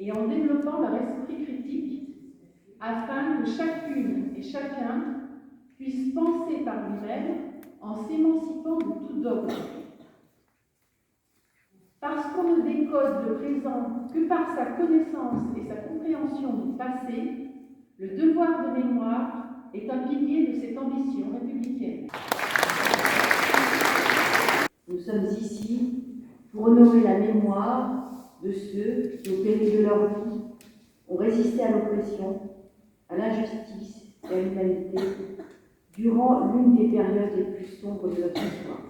et en développant leur esprit critique, afin que chacune et chacun puisse penser par lui-même en s'émancipant de tout dogme. Parce qu'on ne décode le présent que par sa connaissance et sa compréhension du passé, le devoir de mémoire est un pilier de cette ambition républicaine. Nous sommes ici pour honorer la mémoire de ceux qui, au péril de leur vie, ont résisté à l'oppression, à l'injustice et à l'humanité durant l'une des périodes les plus sombres de notre histoire.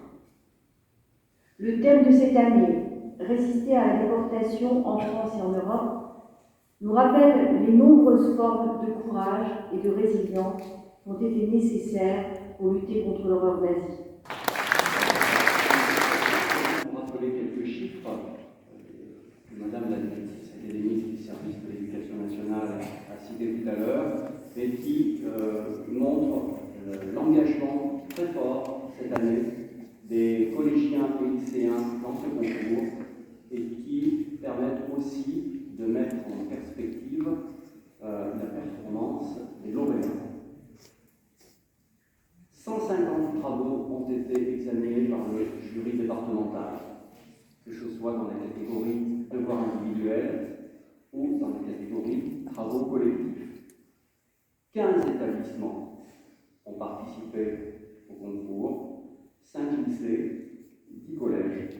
Le thème de cette année, résister à la déportation en France et en Europe, nous rappelle les nombreuses formes de courage et de résilience qui ont été nécessaires pour lutter contre l'horreur nazie. Pour rappeler quelques chiffres que Madame la directrice académique du service de l'éducation nationale a cité tout à l'heure, et qui montrent l'engagement très fort cette année des collégiens et lycéens dans ce concours et qui permettent aussi de mettre en perspective la performance des lauréats. 150 travaux ont été examinés par le jury départemental, que ce soit dans la catégorie devoirs individuels ou dans la catégorie travaux collectifs. 15 établissements ont participé au concours, 5 lycées, 10 collèges.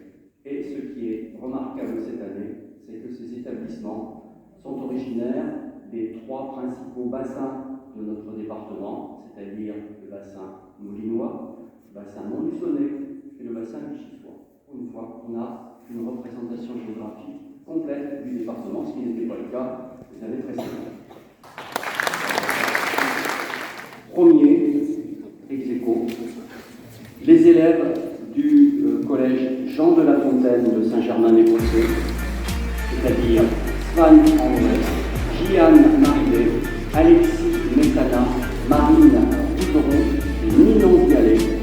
Et ce qui est remarquable cette année, c'est que ces établissements sont originaires des 3 principaux bassins de notre département, c'est-à-dire le bassin moulinois, le bassin montluçonnais et le bassin vichysois. Pour une fois, on a une représentation géographique complète du département, ce qui n'était pas le cas les années précédentes. Premier ex-aequo, les élèves du collège Jean de La Fontaine de Saint-Germain-des-Prés, c'est-à-dire Svan André, Jeanne Marillet, Alexis Métana, Marine Boudron et Ninon Gallet,